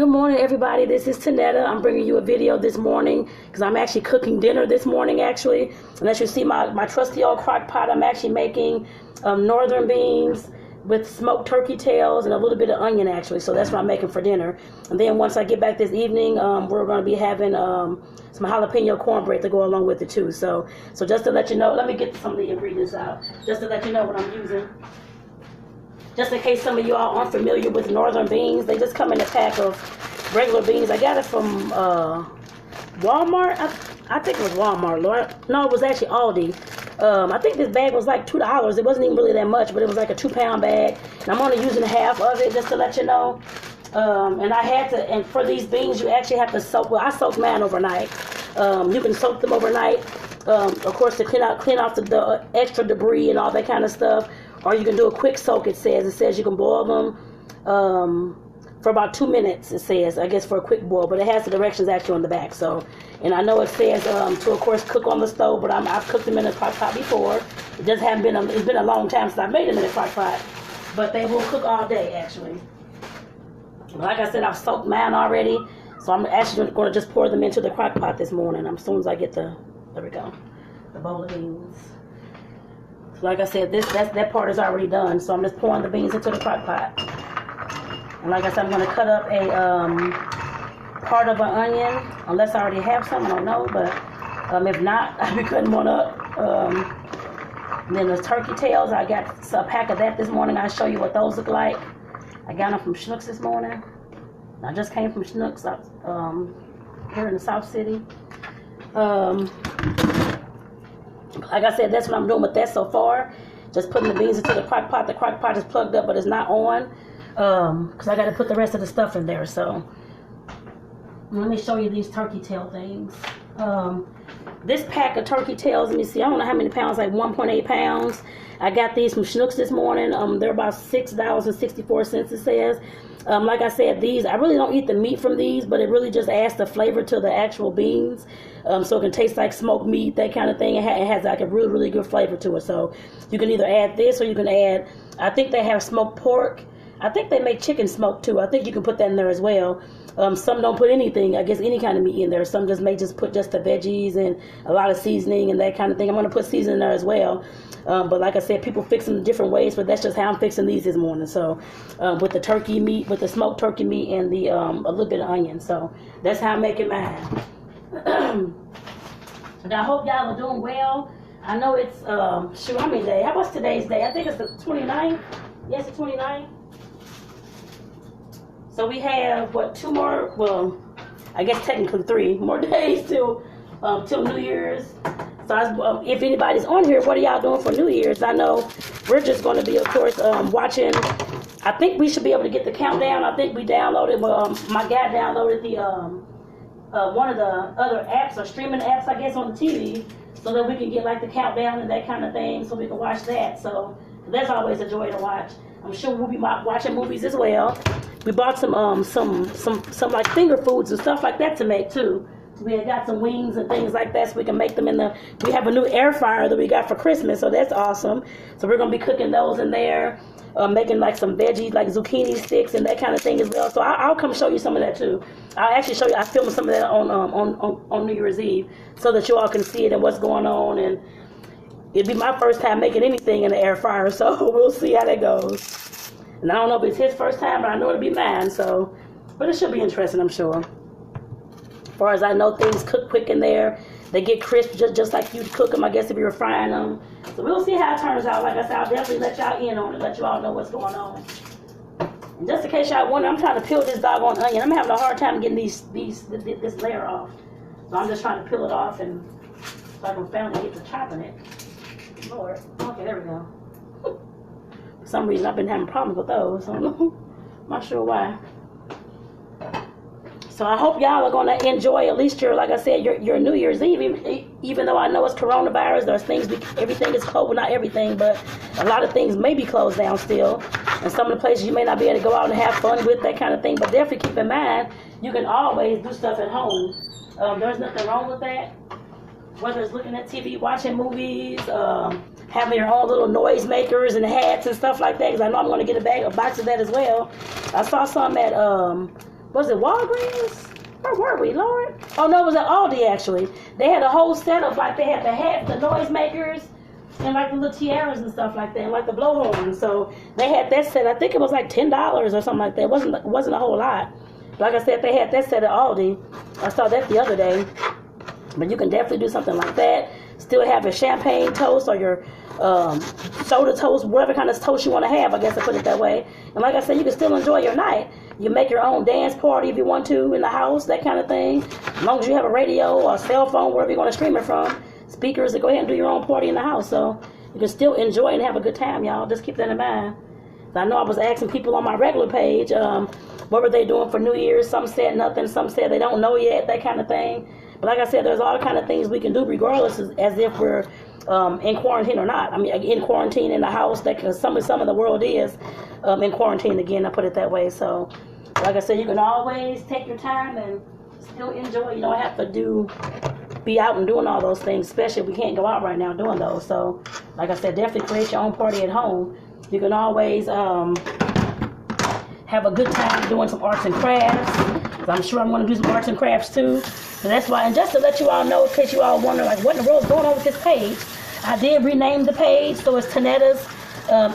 Good morning, everybody. This is Tonetta. I'm bringing you a video this morning because I'm actually cooking dinner this morning, actually. And as you see, my trusty old crock pot, I'm actually making northern beans with smoked turkey tails and a little bit of onion, actually. So that's what I'm making for dinner. And then once I get back this evening, we're going to be having some jalapeno cornbread to go along with it, too. So just to let you know, let me get some of the ingredients out. Just to let you know what I'm using. Just in case some of you all aren't familiar with northern beans, they just come in a pack of regular beans. I got it from Walmart. I think it was Walmart, Lord. No, it was actually Aldi. I think this bag was like $2. It wasn't even really that much, but it was like a 2-pound bag. And I'm only using half of it just to let you know. And I had to, and for these beans, you actually have to soak. Well, I soaked mine overnight. You can soak them overnight, of course, to clean off the extra debris and all that kind of stuff. Or you can do a quick soak, it says you can boil them for about 2 minutes, it says, I guess, for a quick boil. But it has the directions actually on the back. So, and I know it says to, of course, cook on the stove, but I've cooked them in a crock pot before. It just haven't been, it's been a long time since I made them in a crock pot. But they will cook all day, actually. Like I said, I've soaked mine already. So I'm actually going to just pour them into the crock pot this morning as soon as I get there we go, the bowl of beans. Like I said, that part is already done, so I'm just pouring the beans into the crock pot. And like I said, I'm going to cut up a part of an onion, unless I already have some, I don't know, but if not, I'll be cutting one up. And then the turkey tails, I got a pack of that this morning. I'll show you what those look like. I got them from Schnucks this morning. I just came from Schnucks here in the South City. Like I said, that's what I'm doing with that so far. Just putting the beans into the crock pot. The crock pot is plugged up, but it's not on. Because I got to put the rest of the stuff in there. So, let me show you these turkey tail things. This pack of turkey tails, let me see, I don't know how many pounds, like 1.8 pounds. I got these from Schnucks this morning. They're about $6.64, it says. Like I said, these, I really don't eat the meat from these, but it really just adds the flavor to the actual beans. So it can taste like smoked meat, that kind of thing. It has like a really, really good flavor to it. So you can either add this or you can add, I think they have smoked pork. I think they make chicken smoke too. I think you can put that in there as well. Some don't put anything, I guess any kind of meat in there. Some just may just put just the veggies and a lot of seasoning and that kind of thing. I'm going to put seasoning in there as well. But like I said, people fix them different ways, but that's just how I'm fixing these this morning. So with the turkey meat, with the smoked turkey meat and the a little bit of onion. So that's how I'm making mine. And I hope y'all are doing well. I know it's, shoot, how many days? How was today's day? I think it's the 29th. Yes, the 29th. So we have, what, 2 more, well, I guess technically 3 more days till New Year's. So if anybody's on here, what are y'all doing for New Year's? I know we're just going to be, of course, watching. I think we should be able to get the countdown. I think we downloaded, my guy downloaded the one of the other apps or streaming apps, I guess, on the TV, so that we can get like the countdown and that kind of thing, so we can watch that. So that's always a joy to watch. I'm sure we'll be watching movies as well. We bought some like finger foods and stuff like that to make too. We had got some wings and things like that, so we can make them we have a new air fryer that we got for Christmas, so that's awesome. So we're going to be cooking those in there, making like some veggies, like zucchini sticks and that kind of thing as well. So I'll come show you some of that too. I'll actually show you, I filmed some of that on New Year's Eve, so that you all can see it and what's going on. And it'd be my first time making anything in the air fryer, so we'll see how that goes. And I don't know if it's his first time, but I know it'll be mine, so, but it should be interesting, I'm sure. As far as I know, things cook quick in there. They get crisp just like you'd cook them, I guess, if you were frying them. So we'll see how it turns out. Like I said, I'll definitely let y'all in on it, let you all know what's going on. And just in case y'all wonder, I'm trying to peel this doggone onion. I'm having a hard time getting this layer off. So I'm just trying to peel it off, and so I can finally get to chopping it. Lord. Okay, there we go. For some reason, I've been having problems with those. I don't know. I'm not sure why. So I hope y'all are going to enjoy at least your, like I said, your New Year's Eve. Even though I know it's coronavirus, there's things, everything is closed. Well, not everything, but a lot of things may be closed down still. And some of the places you may not be able to go out and have fun with, that kind of thing. But definitely keep in mind, you can always do stuff at home. There's nothing wrong with that. Whether it's looking at TV, watching movies, having your own little noise makers and hats and stuff like that. Because I know I'm going to get a box of that as well. I saw some at Was it Walgreens? Where were we, Lord? Oh, no, it was at Aldi, actually. They had a whole set of, like, they had the hats, the noisemakers, and, like, the little tiaras and stuff like that, and, like, the blowhorns. So they had that set. I think it was, like, $10 or something like that. It wasn't a whole lot. Like I said, they had that set at Aldi. I saw that the other day. But you can definitely do something like that. Still have your champagne toast or your soda toast, whatever kind of toast you want to have, I guess I put it that way. And like I said, you can still enjoy your night. You make your own dance party if you want to in the house, that kind of thing. As long as you have a radio or a cell phone, wherever you're going to stream it from, speakers to go ahead and do your own party in the house. So you can still enjoy and have a good time, y'all. Just keep that in mind. I know I was asking people on my regular page, what were they doing for New Year's? Some said nothing. Some said they don't know yet, that kind of thing. But like I said, there's all kind of things we can do regardless as if we're in quarantine or not. I mean, in quarantine in the house, that some of the world is in quarantine again, I put it that way. So like I said, you can always take your time and still enjoy. You don't have to be out and doing all those things, especially if we can't go out right now doing those. So like I said, definitely create your own party at home. You can always have a good time doing some arts and crafts. I'm sure I'm going to do some arts and crafts too. So that's why, and just to let you all know, in case you all wonder, like, what in the world is going on with this page, I did rename the page, so it's Tonetta's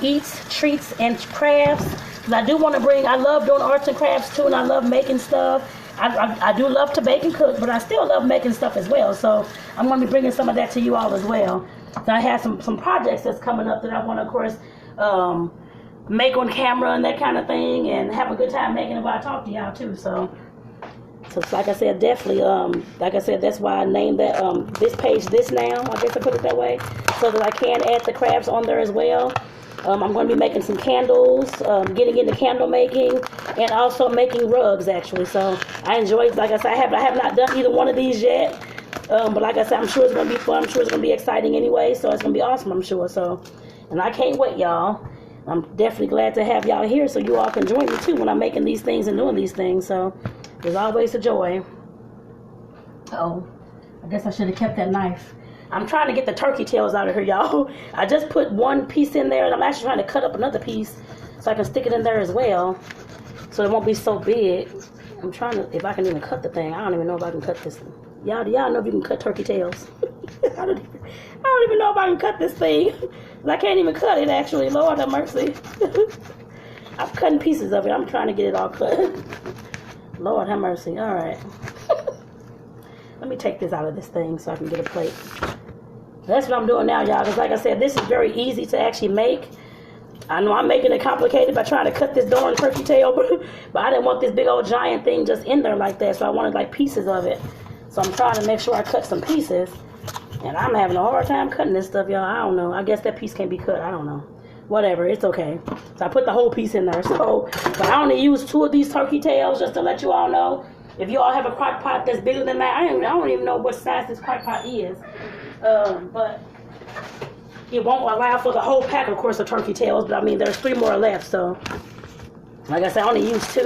Eats, Treats, and Crafts. Because I do want to I love doing arts and crafts too, and I love making stuff. I do love to bake and cook, but I still love making stuff as well. So I'm going to be bringing some of that to you all as well. So I have some projects that's coming up that I want to, of course, make on camera and that kind of thing, and have a good time making it while I talk to y'all too. So like I said, definitely, like I said, that's why I named that this page This Now, I guess I put it that way, so that I can add the crafts on there as well. I'm going to be making some candles, getting into candle making, and also making rugs, actually. So I enjoy, like I said, I have not done either one of these yet, but like I said, I'm sure it's going to be fun. I'm sure it's going to be exciting anyway, so it's going to be awesome, I'm sure. So, and I can't wait, y'all. I'm definitely glad to have y'all here so you all can join me too when I'm making these things and doing these things. So there's always a joy. Oh, I guess I should have kept that knife. I'm trying to get the turkey tails out of here, y'all. I just put one piece in there, and I'm actually trying to cut up another piece so I can stick it in there as well, so it won't be so big. I'm trying to, if I can even cut the thing. I don't even know if I can cut this. Y'all know if you can cut turkey tails? I don't even know if I can cut this thing. I can't even cut it, actually. Lord have mercy. I'm cutting pieces of it. I'm trying to get it all cut. Lord have mercy. All right. Let me take this out of this thing so I can get a plate. That's what I'm doing now, y'all, because like I said, this is very easy to actually make. I know I'm making it complicated by trying to cut this darn turkey tail, but I didn't want this big old giant thing just in there like that, so I wanted like pieces of it. So I'm trying to make sure I cut some pieces, and I'm having a hard time cutting this stuff, y'all. I don't know. I guess that piece can't be cut. I don't know. Whatever, it's okay. So I put the whole piece in there. So, but I only use 2 of these turkey tails just to let you all know. If you all have a crock pot that's bigger than that, I don't even know what size this crock pot is. But it won't allow for the whole pack, of course, of turkey tails. But I mean, there's 3 more left. So, like I said, I only use 2.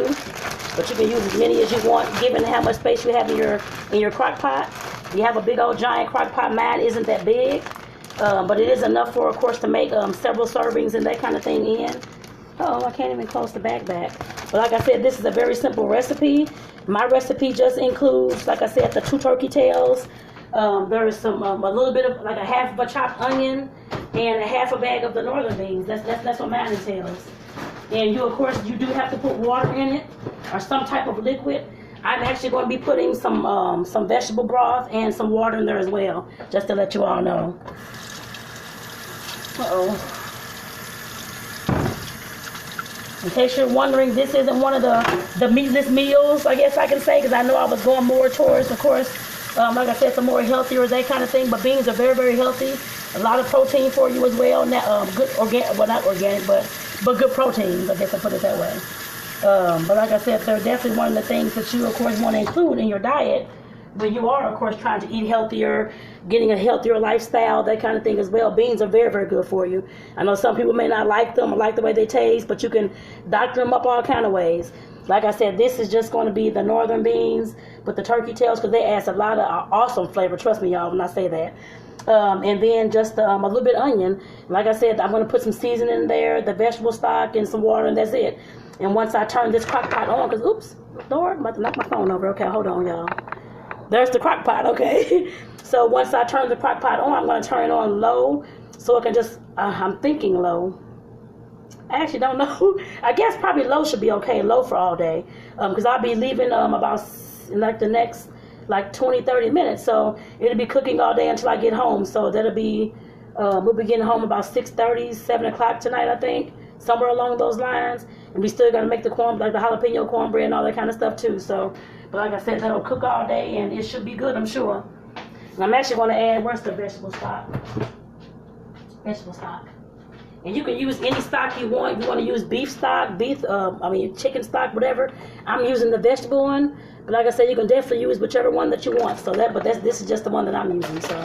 But you can use as many as you want, given how much space you have in your crock pot. If you have a big old giant crock pot, mine isn't that big. But it is enough for, of course, to make several servings and that kind of thing in. Oh, I can't even close the bag back. But like I said, this is a very simple recipe. My recipe just includes, like I said, the 2 turkey tails. There is some a little bit of like a half of a chopped onion and a half a bag of the northern beans. That's what mine entails. And you, of course, you do have to put water in it or some type of liquid. I'm actually going to be putting some vegetable broth and some water in there as well, just to let you all know. Uh-oh. In case you're wondering, this isn't one of the meatless meals, I guess I can say, because I know I was going more towards, of course, like I said, some more healthier, that kind of thing. But beans are very, very healthy. A lot of protein for you as well. Now, good organic, well, not organic, but good proteins, I guess I put it that way. But like I said, they're definitely one of the things that you, of course, want to include in your diet when you are, of course, trying to eat healthier, getting a healthier lifestyle, that kind of thing as well. Beans are very, very good for you. I know some people may not like them or like the way they taste, but you can doctor them up all kind of ways. Like I said, this is just going to be the northern beans with the turkey tails, because they add a lot of awesome flavor. Trust me, y'all, when I say that. And then just a little bit of onion. Like I said, I'm going to put some seasoning in there, the vegetable stock, and some water, and that's it. And once I turn this crock pot on, because, oops, Lord, I'm about to knock my phone over. Okay, hold on, y'all. There's the crock pot, okay? So once I turn the crock pot on, I'm going to turn it on low so it can just, I'm thinking low. I actually don't know. I guess probably low should be okay, low for all day. Because I'll be leaving about like the next like 20-30 minutes. So it'll be cooking all day until I get home. So that'll be, we'll be getting home about 6:30, 7 o'clock tonight, I think. Somewhere along those lines. And we still got to make the corn, like the jalapeno cornbread and all that kind of stuff too. So, but like I said, that'll cook all day and it should be good, I'm sure. And I'm actually going to add, where's the vegetable stock? Vegetable stock. And you can use any stock you want. If you want to use beef stock, chicken stock, whatever. I'm using the vegetable one. But like I said, you can definitely use whichever one that you want. So this is just the one that I'm using. So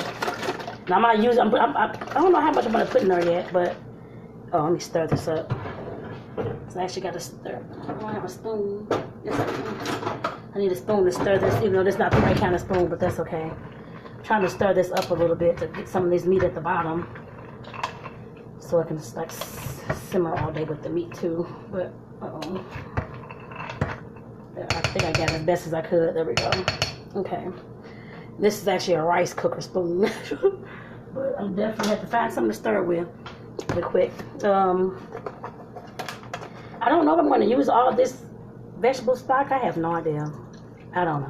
now I don't know how much I'm going to put in there yet, but let me stir this up. So I actually got to stir. I don't have a spoon. Yes, I need a spoon to stir this, even though this is not the right kind of spoon, but that's okay. I'm trying to stir this up a little bit to get some of this meat at the bottom, so I can just like simmer all day with the meat too. But I think I got it as best as I could. There we go. Okay. This is actually a rice cooker spoon, but I'm definitely have to find something to stir with real quick. I don't know if I'm going to use all this vegetable stock. I have no idea. I don't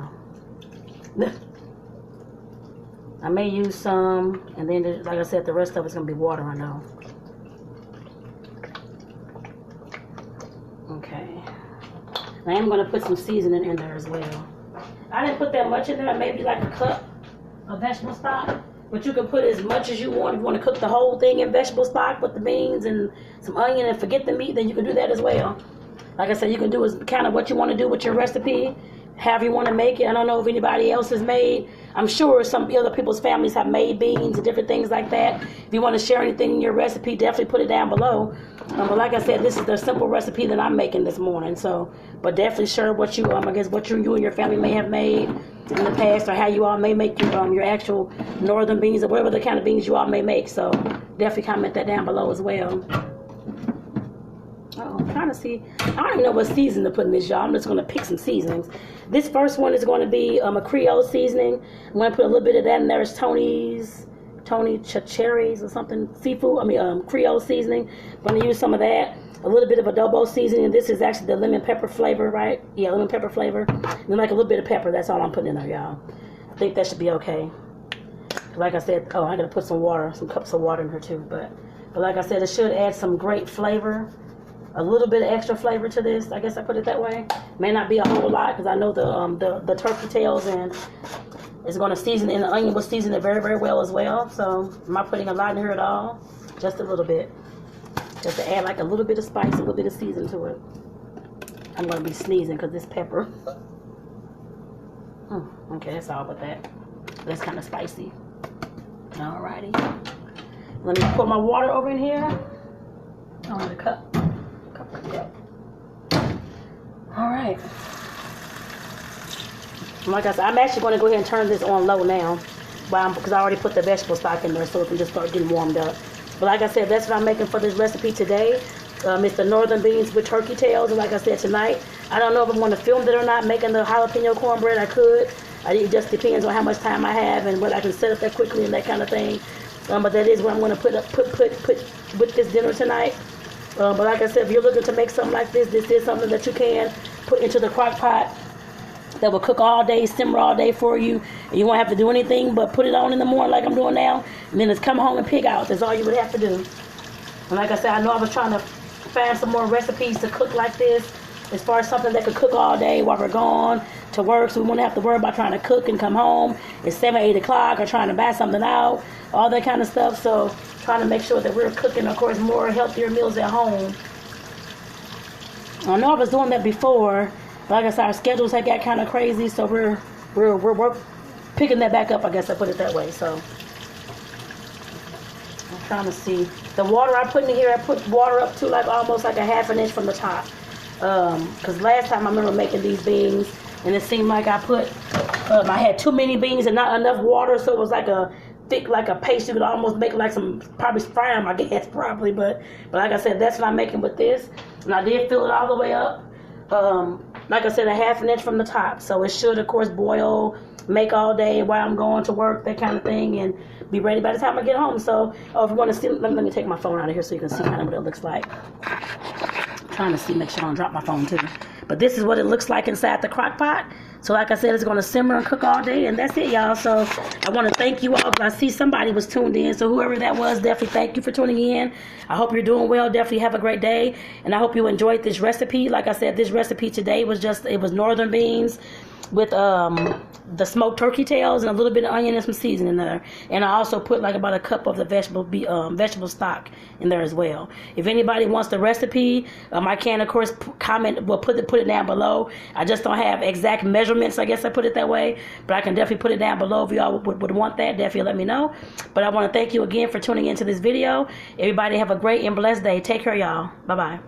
know. I may use some, and then, like I said, the rest of it's going to be water, I know. Okay. I am going to put some seasoning in there as well. I didn't put that much in there, maybe like a cup of vegetable stock. But you can put as much as you want. If you want to cook the whole thing in vegetable stock with the beans and some onion and forget the meat, then you can do that as well. Like I said, you can do is kind of what you want to do with your recipe, however you want to make it. I don't know if anybody else has made. I'm sure some other people's families have made beans and different things like that. If you want to share anything in your recipe, definitely put it down below. But like I said, this is the simple recipe that I'm making this morning. So, but definitely share what you I guess what you and your family may have made in the past, or how you all may make your actual northern beans, or whatever the kind of beans you all may make. So definitely comment that down below as well. I'm trying to see. I don't even know what season to put in this, y'all. I'm just going to pick some seasonings. This first one is going to be a Creole seasoning. I'm going to put a little bit of that in there. It's Tony Chachere's or something. Creole seasoning. I'm going to use some of that. A little bit of adobo seasoning. This is actually the lemon pepper flavor, right? Yeah, lemon pepper flavor. And then like a little bit of pepper. That's all I'm putting in there, y'all. I think that should be okay. Like I said, I got to put some water, some cups of water in here too. But like I said, it should add some great flavor. A little bit of extra flavor to this. I guess I put it that way. May not be a whole lot because I know the turkey tails and it's going to season, and the onion will season it very, very well as well. So I'm not putting a lot in here at all. Just a little bit. Just to add like a little bit of spice, a little bit of season to it. I'm going to be sneezing because this pepper. Okay, that's all but that. That's kind of spicy. Alrighty. Let me put my water over in here. On the cup. Alright. Like I said, I'm actually going to go ahead and turn this on low now. Because I already put the vegetable stock in there so it can just start getting warmed up. But like I said, that's what I'm making for this recipe today. It's the northern beans with turkey tails. And like I said, tonight, I don't know if I'm going to film it or not, making the jalapeno cornbread. I could. It just depends on how much time I have and what I can set up that quickly and that kind of thing. But that is what I'm going to put with this dinner tonight. But like I said, if you're looking to make something like this, this is something that you can put into the crock pot that will cook all day, simmer all day for you. And you won't have to do anything but put it on in the morning like I'm doing now. And then just come home and pick out. That's all you would have to do. And like I said, I know I was trying to find some more recipes to cook like this, as far as something that could cook all day while we're gone to work, so we wouldn't have to worry about trying to cook and come home at 7, 8 o'clock or trying to buy something out, all that kind of stuff. So trying to make sure that we're cooking, of course, more healthier meals at home. I know I was doing that before. Like I said, our schedules had got kind of crazy, so we're picking that back up, I guess I put it that way. So I'm trying to see. The water I put in here, I put water up to like almost like a ½ an inch from the top. Because last time I remember making these beans, and it seemed like I had too many beans and not enough water, so it was like a thick, like a paste. You could almost make like probably fry them, I guess, probably. But like I said, that's what I'm making with this. And I did fill it all the way up. like I said, a half an inch from the top. So it should, of course, boil, make all day while I'm going to work, that kind of thing, and be ready by the time I get home. So if you want to see, let me take my phone out of here so you can see kind of what it looks like. I'm trying to see, make sure I don't drop my phone too. But this is what it looks like inside the crock pot. So like I said, it's going to simmer and cook all day, and that's it, y'all. So I want to thank you all. I see somebody was tuned in, so whoever that was, definitely thank you for tuning in. I hope you're doing well. Definitely have a great day, and I hope you enjoyed this recipe. Like I said, this recipe today was it was northern beans with the smoked turkey tails and a little bit of onion and some seasoning in there. And I also put like about a cup of the vegetable stock in there as well. If anybody wants the recipe, I can of course comment. Well, put it down below. I just don't have exact measurements. I guess I put it that way, but I can definitely put it down below if y'all would want that. Definitely let me know. But I want to thank you again for tuning into this video. Everybody have a great and blessed day. Take care, y'all. Bye bye.